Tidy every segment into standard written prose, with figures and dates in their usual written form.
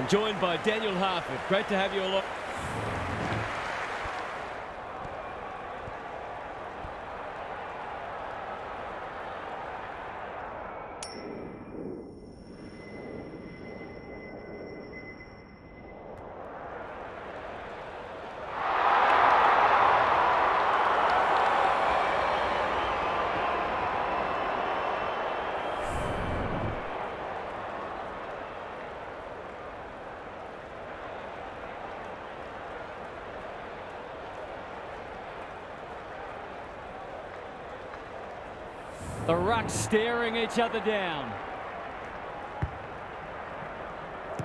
I'm joined by Daniel Harford. Great to have you along. The rucks staring each other down.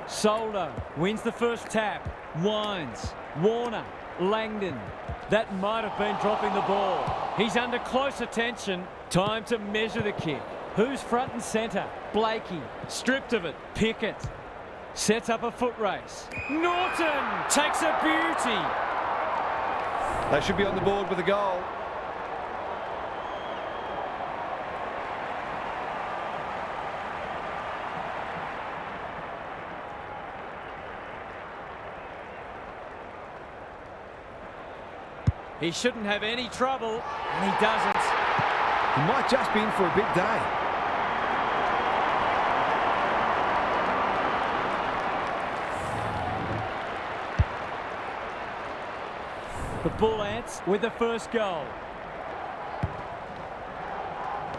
Soldo wins the first tap. Wines. Warner. Langdon. That might have been dropping the ball. He's under close attention. Time to measure the kick. Who's front and centre? Blakey. Stripped of it. Pickett. Sets up a foot race. Norton takes a beauty. They should be on the board with a goal. He shouldn't have any trouble, and he doesn't. He might just be in for a big day. The Bull Ants with the first goal.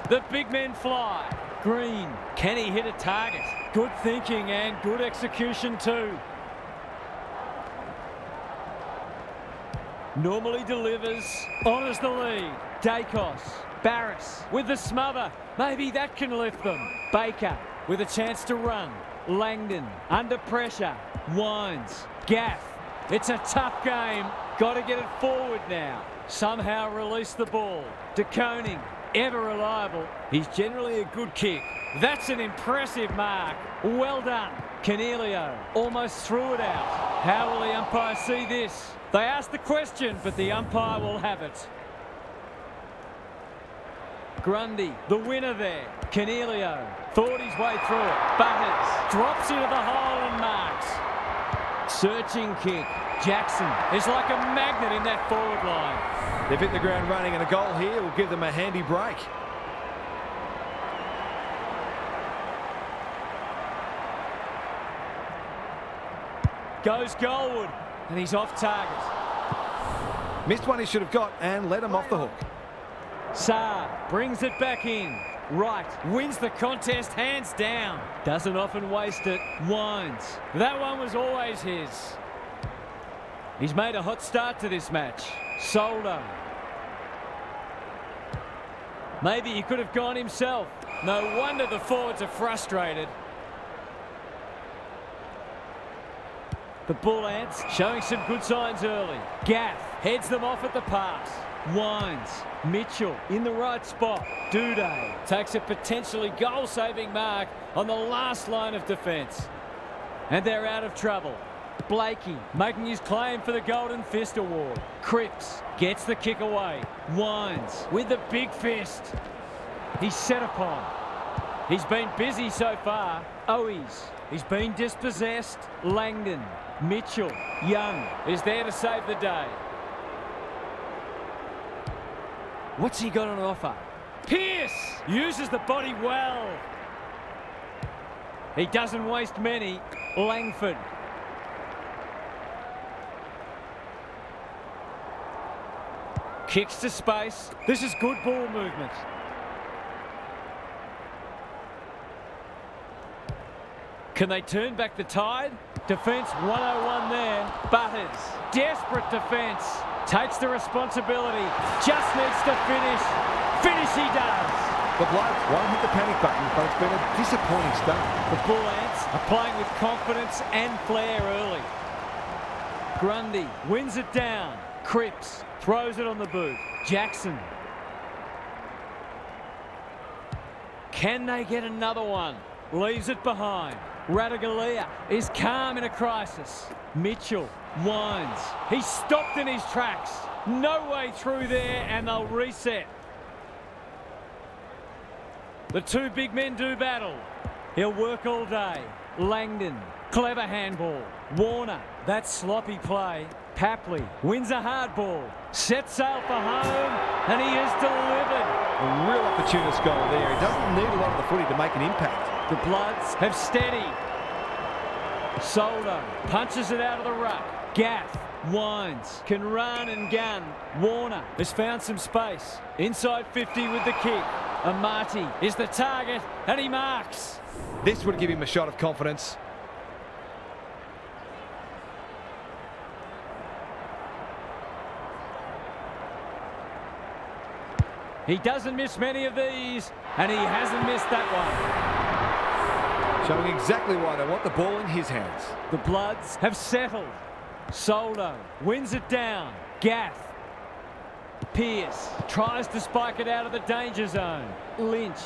The big men fly. Green, can he hit a target? Good thinking and good execution too. Normally delivers, honours the lead. Dacos, Barris with the smother. Maybe that can lift them. Baker with a chance to run. Langdon under pressure. Wines, Gaff. It's a tough game. Got to get it forward now. Somehow release the ball. De Koning, ever reliable. He's generally a good kick. That's an impressive mark. Well done. Canelio almost threw it out. How will the umpire see this? They asked the question, but the umpire will have it. Grundy, the winner there. Canelio thought his way through it. Butters drops into the hole and marks. Searching kick. Jackson is like a magnet in that forward line. They've hit the ground running, and a goal here will give them a handy break. Goes goalward, and he's off target. Missed one he should have got and let him off the hook. Saar brings it back in. Wright wins the contest hands down. Doesn't often waste it. Wines. That one was always his. He's made a hot start to this match. Soldo. Maybe he could have gone himself. No wonder the forwards are frustrated. The Bull Ants showing some good signs early. Gaff heads them off at the pass. Wines. Mitchell in the right spot. Duday takes a potentially goal-saving mark on the last line of defence. And they're out of trouble. Blakey making his claim for the Golden Fist Award. Cripps gets the kick away. Wines with the big fist. He's set upon. He's been busy so far. Owies. He's been dispossessed. Langdon. Mitchell. Young is there to save the day. What's he got on offer? Pearce uses the body well. He doesn't waste many. Langford. Kicks to space. This is good ball movement. Can they turn back the tide? Defence 101 there. Butters. Desperate defence. Takes the responsibility. Just needs to finish. Finish he does. The Bloods won't hit the panic button, but it's been a disappointing start. The Bull Ants are playing with confidence and flair early. Grundy wins it down. Cripps throws it on the boot. Jackson. Can they get another one? Leaves it behind. Radaglia is calm in a crisis. Mitchell. Wines. He's stopped in his tracks. No way through there, and they'll reset. The two big men do battle. He'll work all day. Langdon Clever handball. Warner, that sloppy play. Papley wins a hard ball. Sets sail for home, and he is delivered. A real opportunist goal there. He doesn't need a lot of the footy to make an impact. The Bloods have steadied. Soldo punches it out of the ruck. Gaff winds, can run and gun. Warner has found some space. Inside 50 with the kick. Amati is the target, and he marks. This would give him a shot of confidence. He doesn't miss many of these, and he hasn't missed that one. Showing exactly why they want the ball in his hands. The Bloods have settled. Soldo wins it down. Gaff. Pearce tries to spike it out of the danger zone. Lynch.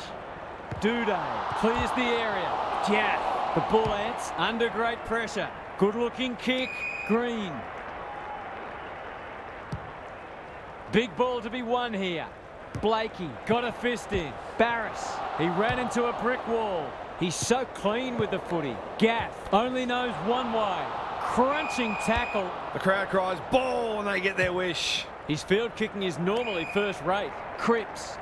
Duday clears the area. Jaff. The Bull Ants under great pressure. Good looking kick. Green. Big ball to be won here. Blakey got a fist in. Barris, he ran into a brick wall. He's so clean with the footy. Gaff only knows one way. Crunching tackle. The crowd cries ball and they get their wish. His field kicking is normally first rate. Cripps.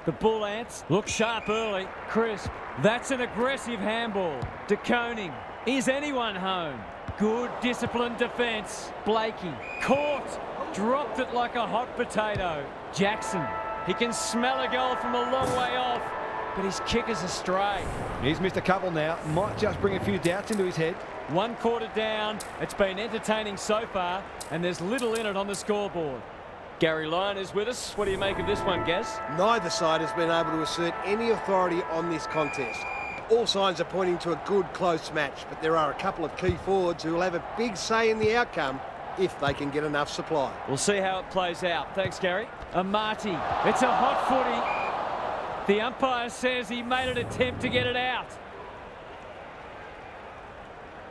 The Bull Ants look sharp early. Crisp. That's an aggressive handball. DeConing. Is anyone home? Good disciplined defence. Blakey. Caught. Dropped it like a hot potato. Jackson. He can smell a goal from a long way off, but his kick is astray. He's missed a couple now. Might just bring a few doubts into his head. 1 quarter down. It's been entertaining so far, and there's little in it on the scoreboard. Gary Lyon is with us. What do you make of this one, Gaz? Neither side has been able to assert any authority on this contest. All signs are pointing to a good, close match, but there are a couple of key forwards who will have a big say in the outcome if they can get enough supply. We'll see how it plays out. Thanks, Gary. Amati. It's a hot footy. The umpire says he made an attempt to get it out.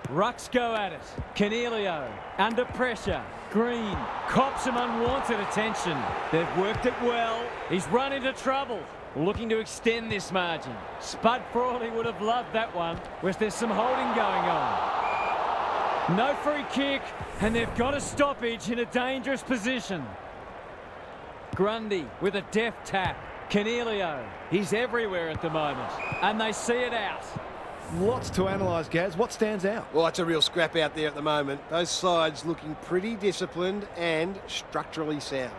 Rucks go at it. Canelio under pressure. Green cops some unwanted attention. They've worked it well. He's run into trouble. Looking to extend this margin. Spud Frawley would have loved that one, whereas there's some holding going on. No free kick, and they've got a stoppage in a dangerous position. Grundy with a deft tap. Canelio, he's everywhere at the moment, and they see it out. Lots to analyse, Gaz. What stands out? Well, it's a real scrap out there at the moment. Those sides looking pretty disciplined and structurally sound.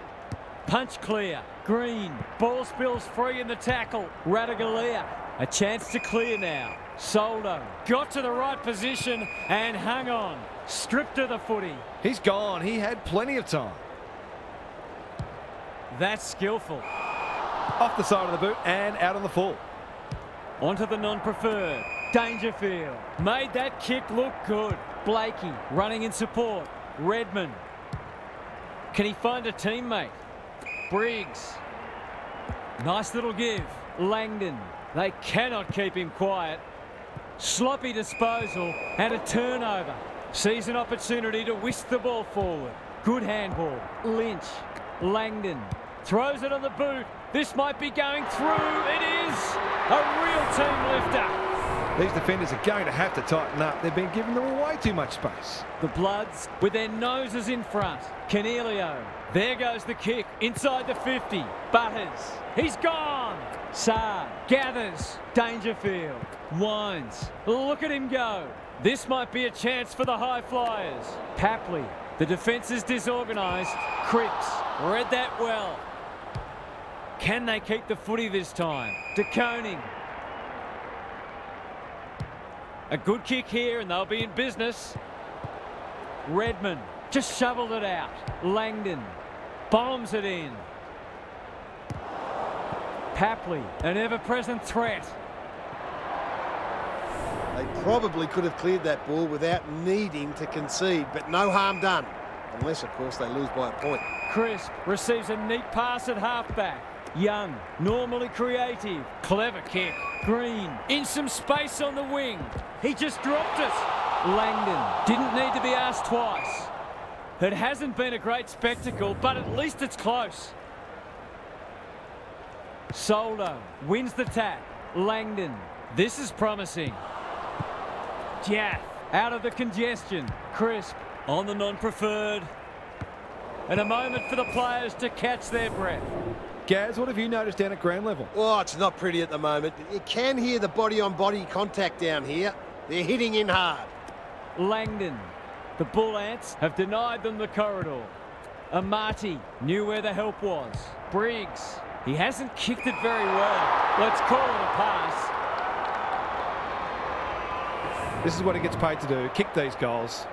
Punch clear. Green. Ball spills free in the tackle. Radaglia. A chance to clear now. Soldo got to the right position and hung on. Stripped of the footy. He's gone. He had plenty of time. That's skillful. Off the side of the boot and out on the full. Onto the non-preferred. Dangerfield made that kick look good. Blakey running in support. Redmond. Can he find a teammate? Briggs. Nice little give. Langdon. They cannot keep him quiet. Sloppy disposal and a turnover. Sees an opportunity to whisk the ball forward. Good handball. Lynch. Langdon. Throws it on the boot. This might be going through. It is a real team lifter. These defenders are going to have to tighten up. They've been giving them way too much space. The Bloods with their noses in front. Canelio. There goes the kick. Inside the 50. Butters. He's gone. Saar gathers. Dangerfield. Winds. Look at him go. This might be a chance for the high flyers. Papley. The defence is disorganised. Cripps. Read that well. Can they keep the footy this time? DeConing. A good kick here and they'll be in business. Redmond just shoveled it out. Langdon bombs it in. Papley, an ever-present threat. They probably could have cleared that ball without needing to concede, but no harm done. Unless, of course, they lose by a point. Crisp receives a neat pass at halfback. Young, normally creative. Clever kick. Green, in some space on the wing. He just dropped it. Langdon didn't need to be asked twice. It hasn't been a great spectacle, but at least it's close. Soldo wins the tap. Langdon, this is promising. Gaff out of the congestion. Crisp on the non-preferred. And a moment for the players to catch their breath. Gaz, what have you noticed down at ground level? Oh, it's not pretty at the moment. You can hear the body-on-body contact down here. They're hitting in hard. Langdon. The Bull Ants have denied them the corridor. Amati knew where the help was. Briggs. He hasn't kicked it very well. Let's call it a pass. This is what he gets paid to do, kick these goals.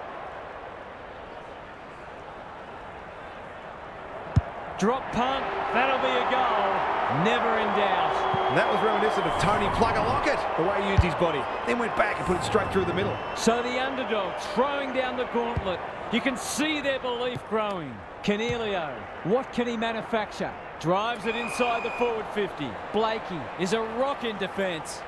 Drop punt. That'll be a goal. Never in doubt. And that was reminiscent of Tony Plugger-Lockett, the way he used his body. Then went back and put it straight through the middle. So the underdog throwing down the gauntlet. You can see their belief growing. Canelio, what can he manufacture? Drives it inside the forward 50. Blakey is a rock in defence.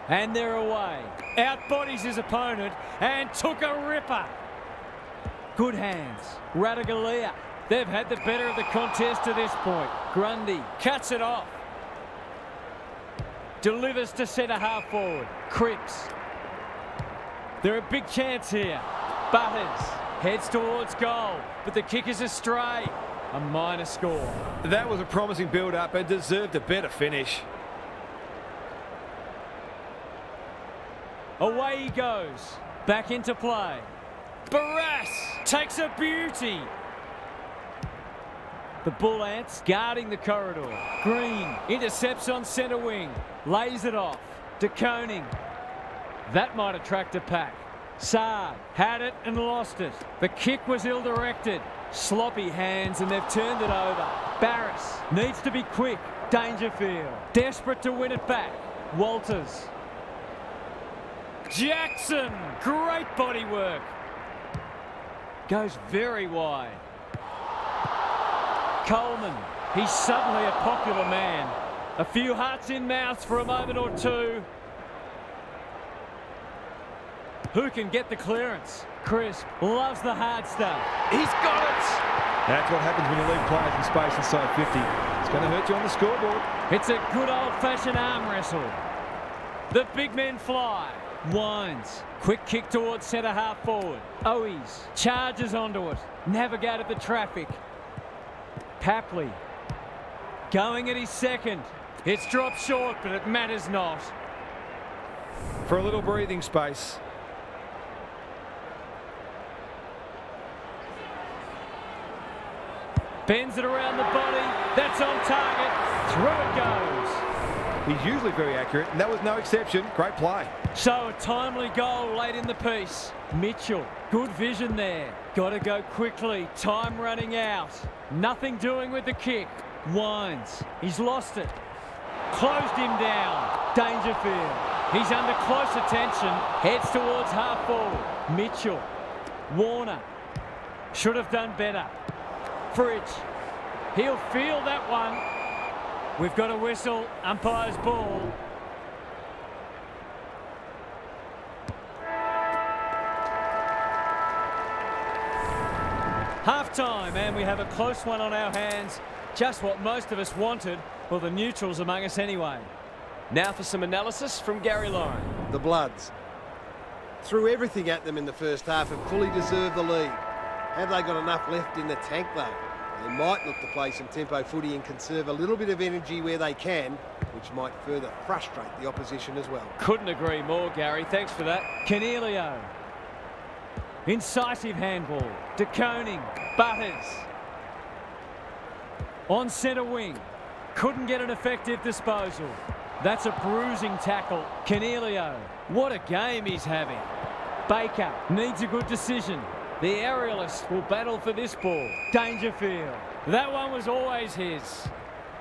And they're away. Outbodies his opponent and took a ripper. Good hands. Radagalia. They've had the better of the contest to this point. Grundy cuts it off. Delivers to centre half forward. Cripps. They're a big chance here. Butters heads towards goal, but the kick is astray. A minor score. That was a promising build-up and deserved a better finish. Away he goes. Back into play. Barras takes a beauty. The Bull Ants guarding the corridor. Green intercepts on centre wing. Lays it off. De Koning. That might attract a pack. Saad had it and lost it. The kick was ill-directed. Sloppy hands and they've turned it over. Barras needs to be quick. Dangerfield desperate to win it back. Walters. Jackson, great body work. Goes very wide. Coleman, he's suddenly a popular man. A few hearts in mouths for a moment or two. Who can get the clearance? Crisp loves the hard stuff. He's got it! That's what happens when you leave players in space inside 50. It's going to hurt you on the scoreboard. It's a good old-fashioned arm wrestle. The big men fly. Wines. Quick kick towards centre half forward. Owies charges onto it. Navigated the traffic. Papley going at his second. It's dropped short, but it matters not. For a little breathing space. Bends it around the body. That's on target. Through it goes. He's usually very accurate, and that was no exception. Great play. So a timely goal late in the piece. Mitchell, good vision there. Got to go quickly. Time running out. Nothing doing with the kick. Wines. He's lost it. Closed him down. Dangerfield. He's under close attention. Heads towards half forward. Mitchell. Warner. Should have done better. Fridge. He'll feel that one. We've got a whistle. Umpire's ball. Half-time, and we have a close one on our hands. Just what most of us wanted. Well, the neutrals among us anyway. Now for some analysis from Gary Lyon. The Bloods threw everything at them in the first half and fully deserved the lead. Have they got enough left in the tank, though? They might look to play some tempo footy and conserve a little bit of energy where they can, which might further frustrate the opposition as well. Couldn't agree more, Gary. Thanks for that. Canelio. Incisive handball. De Koning. Butters. On centre wing. Couldn't get an effective disposal. That's a bruising tackle. Canelio. What a game he's having. Baker needs a good decision. The aerialist will battle for this ball. Dangerfield. That one was always his.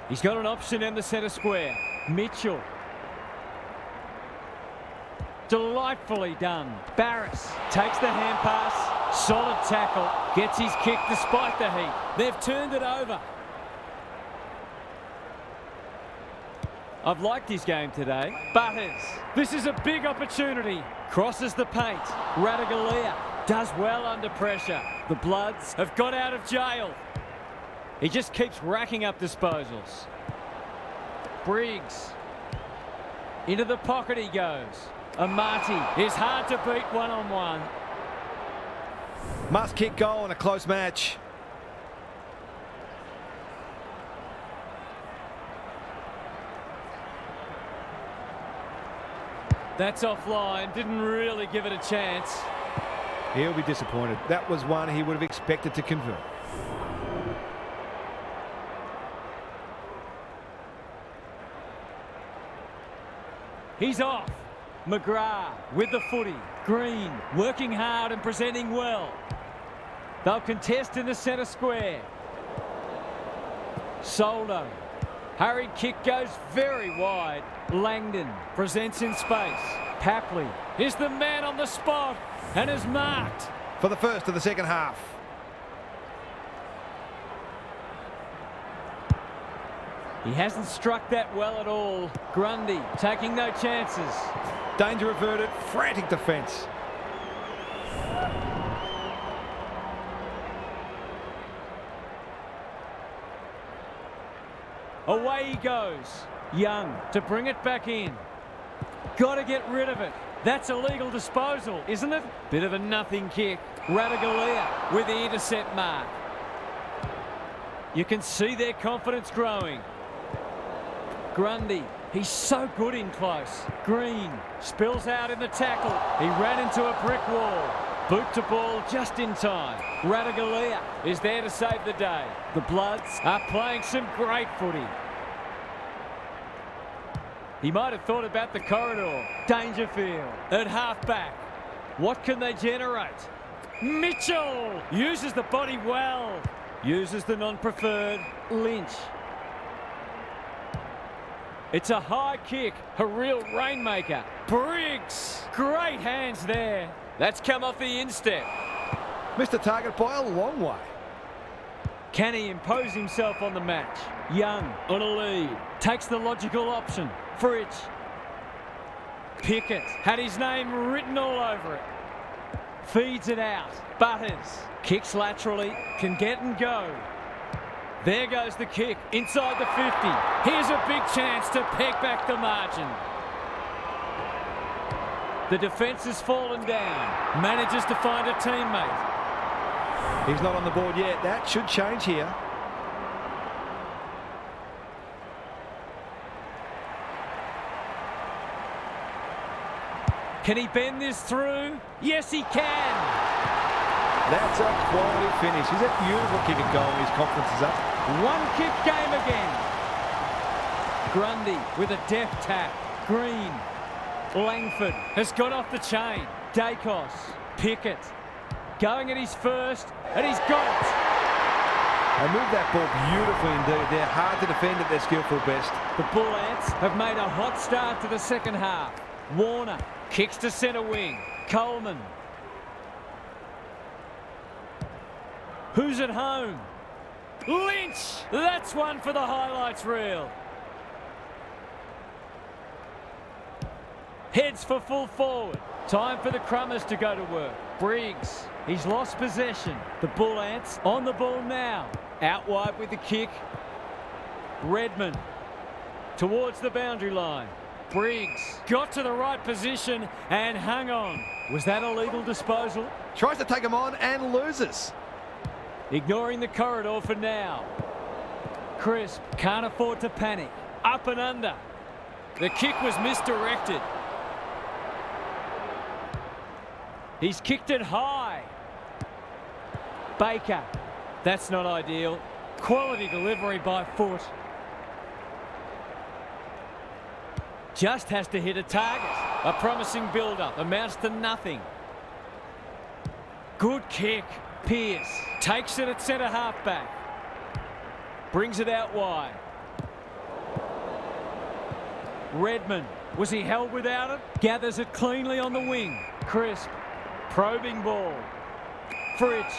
He's got an option in the centre square. Mitchell. Delightfully done. Barras takes the hand pass. Solid tackle. Gets his kick despite the heat. They've turned it over. I've liked his game today. Butters. This is a big opportunity. Crosses the paint. Radagalia does well under pressure. The Bloods have got out of jail. He just keeps racking up disposals. Briggs. Into the pocket he goes. Amati is hard to beat one-on-one. Must kick goal in a close match. That's offline. Didn't really give it a chance. He'll be disappointed. That was one he would have expected to convert. He's off. McGrath with the footy. Green working hard and presenting well. They'll contest in the centre square. Soldo. Hurried kick goes very wide. Langdon presents in space. Papley is the man on the spot and is marked. For the first of the second half. He hasn't struck that well at all. Grundy taking no chances. Danger averted. Frantic defence. Away he goes. Young to bring it back in. Got to get rid of it. That's a legal disposal, isn't it? Bit of a nothing kick. Radaglia with the intercept mark. You can see their confidence growing. Grundy, he's so good in close. Green spills out in the tackle. He ran into a brick wall. Boot to ball just in time. Radaglia is there to save the day. The Bloods are playing some great footy. He might have thought about the corridor. Dangerfield at half-back. What can they generate? Mitchell uses the body well. Uses the non-preferred. Lynch. It's a high kick. A real rainmaker. Briggs. Great hands there. That's come off the instep. Missed the target by a long way. Can he impose himself on the match? Young on a lead. Takes the logical option. Fritsch. Pickett had his name written all over it. Feeds it out. Butters. Kicks laterally. Can get and go. There goes the kick. Inside the 50. Here's a big chance to peg back the margin. The defence has fallen down. Manages to find a teammate. He's not on the board yet. That should change here. Can he bend this through? Yes, he can. That's a quality finish. He's a beautiful kick and goal. His confidence is up. One kick game again. Grundy with a deft tap. Green. Langford has got off the chain. Dacos. Pickett. Going at his first, and he's got it. They moved that ball beautifully indeed. They're hard to defend at their skillful best. The Bull Ants have made a hot start to the second half. Warner kicks to centre wing. Coleman. Who's at home? Lynch! That's one for the highlights reel. Heads for full forward. Time for the Crummers to go to work. Briggs, he's lost possession. The Bull Ants on the ball now. Out wide with the kick. Redmond towards the boundary line. Briggs got to the right position and hung on. Was that a legal disposal? Tries to take him on and loses. Ignoring the corridor for now. Crisp can't afford to panic. Up and under. The kick was misdirected. He's kicked it high. Baker. That's not ideal. Quality delivery by foot. Just has to hit a target. A promising build-up. Amounts to nothing. Good kick. Pearce takes it at centre half-back. Brings it out wide. Redmond. Was he held without it? Gathers it cleanly on the wing. Crisp. Probing ball. Fritsch.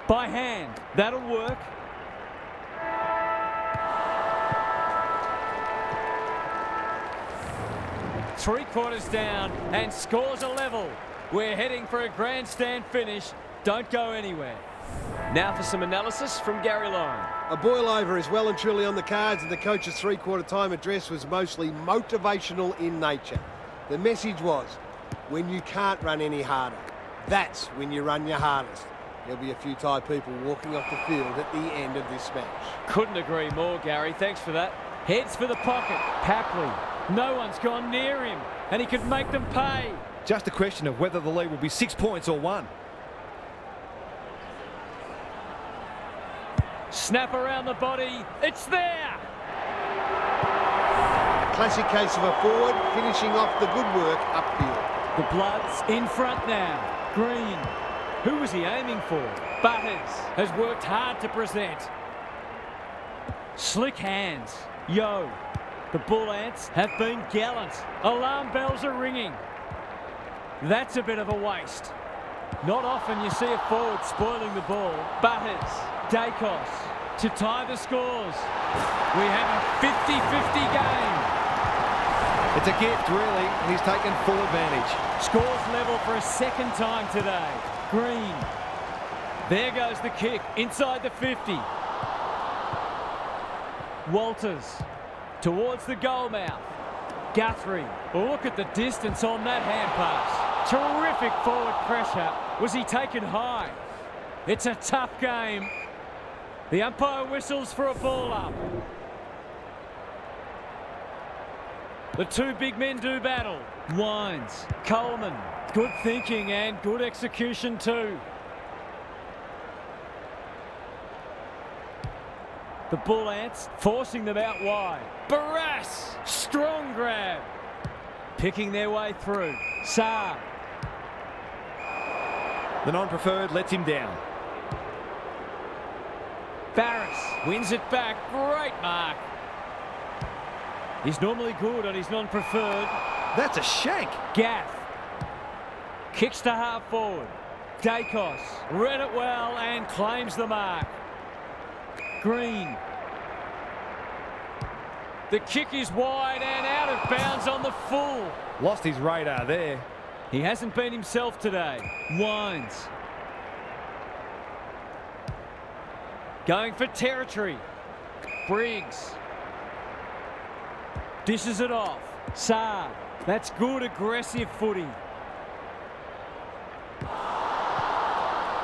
By hand. That'll work. Three-quarters down and scores a level. We're heading for a grandstand finish. Don't go anywhere. Now for some analysis from Gary Lyon. A boil-over is well and truly on the cards, and the coach's three-quarter time address was mostly motivational in nature. The message was, when you can't run any harder, that's when you run your hardest. There'll be a few tired people walking off the field at the end of this match. Couldn't agree more, Gary. Thanks for that. Heads for the pocket. Papley. No one's gone near him, and he could make them pay. Just a question of whether the lead will be 6 points or 1. Snap around the body. It's there. A classic case of a forward finishing off the good work upfield. The Bloods in front now. Green. Who was he aiming for? Butters has worked hard to present. Slick hands. Yo. The Bull Ants have been gallant. Alarm bells are ringing. That's a bit of a waste. Not often you see a forward spoiling the ball. Butters. Dacos to tie the scores. We have a 50-50 game. It's a gift, really, and he's taken full advantage. Scores level for a second time today. Green. There goes the kick inside the 50. Walters towards the goal mouth. Guthrie. Look at the distance on that hand pass. Terrific forward pressure. Was he taken high? It's a tough game. The umpire whistles for a ball up. The two big men do battle. Wines. Coleman. Good thinking and good execution too. The Bull Ants forcing them out wide. Barras. Strong grab. Picking their way through. Saab. The non-preferred lets him down. Barras wins it back. Great mark. He's normally good on his non-preferred. That's a shank. Gaff. Kicks to half forward. Dacos read it well and claims the mark. Green. The kick is wide and out of bounds on the full. Lost his radar there. He hasn't been himself today. Wines. Going for territory. Briggs. Dishes it off. Saab. That's good aggressive footy.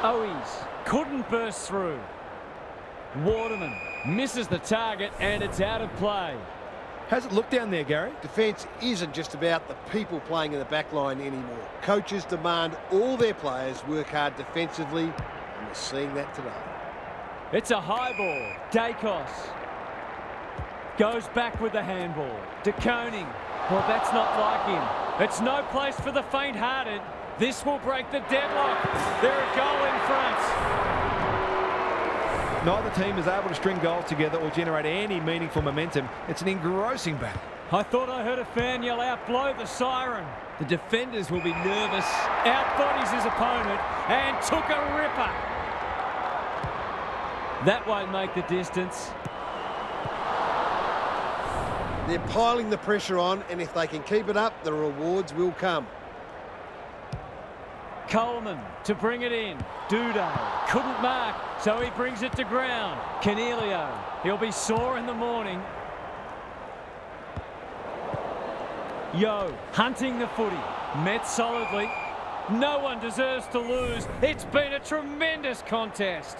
Owies couldn't burst through. Waterman misses the target and it's out of play. How's it look down there, Gary? Defence isn't just about the people playing in the back line anymore. Coaches demand all their players work hard defensively, and we're seeing that today. It's a high ball. Dacos goes back with the handball. De Koning. Well, that's not like him. It's no place for the faint-hearted. This will break the deadlock. They're a goal in front. Neither team is able to string goals together or generate any meaningful momentum. It's an engrossing battle. I thought I heard a fan yell out, blow the siren. The defenders will be nervous. Outbodies his opponent and took a ripper. That won't make the distance. They're piling the pressure on, and if they can keep it up, the rewards will come. Coleman to bring it in. Duday couldn't mark, so he brings it to ground. Canelio, he'll be sore in the morning. Yo, hunting the footy. Met solidly. No one deserves to lose. It's been a tremendous contest.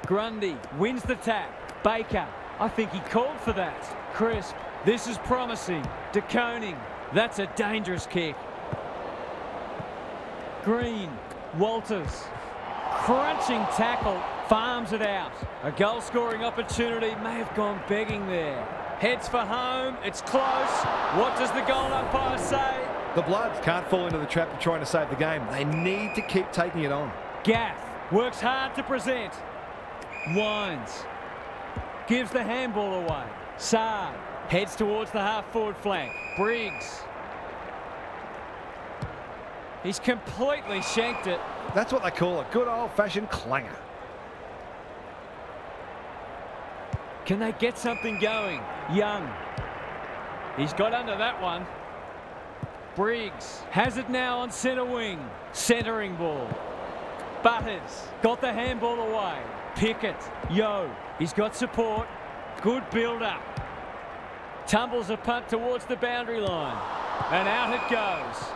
Grundy wins the tap. Baker, I think he called for that. Crisp, this is promising. De Koning, that's a dangerous kick. Green, Walters, crunching tackle, farms it out. A goal-scoring opportunity may have gone begging there. Heads for home, it's close. What does the goal umpire say? The Bloods can't fall into the trap of trying to save the game. They need to keep taking it on. Gaff works hard to present. Wines gives the handball away. Saab heads towards the half-forward flank. Briggs. He's completely shanked it. That's what they call a good old-fashioned clanger. Can they get something going? Young. He's got under that one. Briggs has it now on centre wing. Centering ball. Butters got the handball away. Pickett, Yo, he's got support. Good build-up. Tumbles a punt towards the boundary line. And out it goes.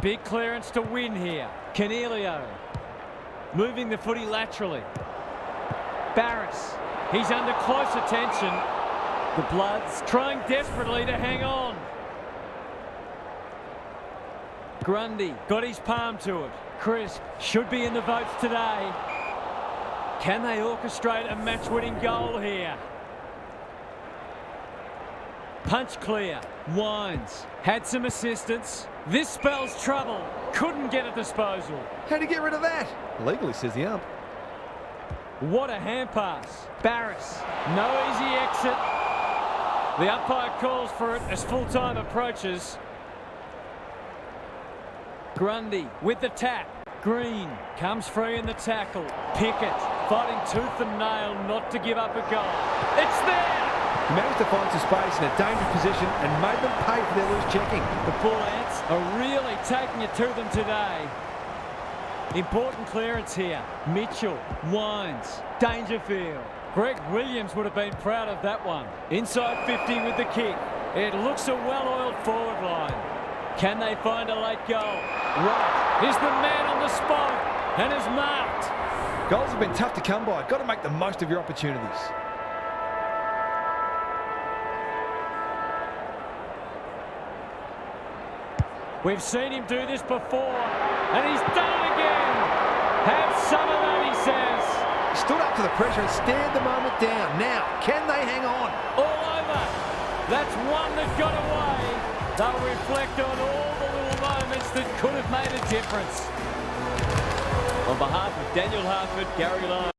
Big clearance to win here. Canelio moving the footy laterally. Barris, he's under close attention. The Bloods trying desperately to hang on. Grundy got his palm to it. Crisp should be in the votes today. Can they orchestrate a match-winning goal here? Punch clear. Wines had some assistance. This spells trouble. Couldn't get a disposal. How'd he get rid of that? Legally, says the ump. What a hand pass. Barris, no easy exit. The umpire calls for it as full-time approaches. Grundy with the tap. Green comes free in the tackle. Pickett fighting tooth and nail not to give up a goal. It's there! He managed to find some space in a dangerous position and made them pay for their loose checking. The Bull Ants are really taking it to them today. Important clearance here. Mitchell, Wines, Dangerfield. Greg Williams would have been proud of that one. Inside 50 with the kick. It looks a well-oiled forward line. Can they find a late goal? Right, is the man on the spot and is marked. Goals have been tough to come by. Got to make the most of your opportunities. We've seen him do this before, and he's done it again. Have some of that, he says. He stood up to the pressure and stared the moment down. Now, can they hang on? All over. That's one that got away. They'll reflect on all the little moments that could have made a difference. On behalf of Daniel Hartford, Gary Lowe,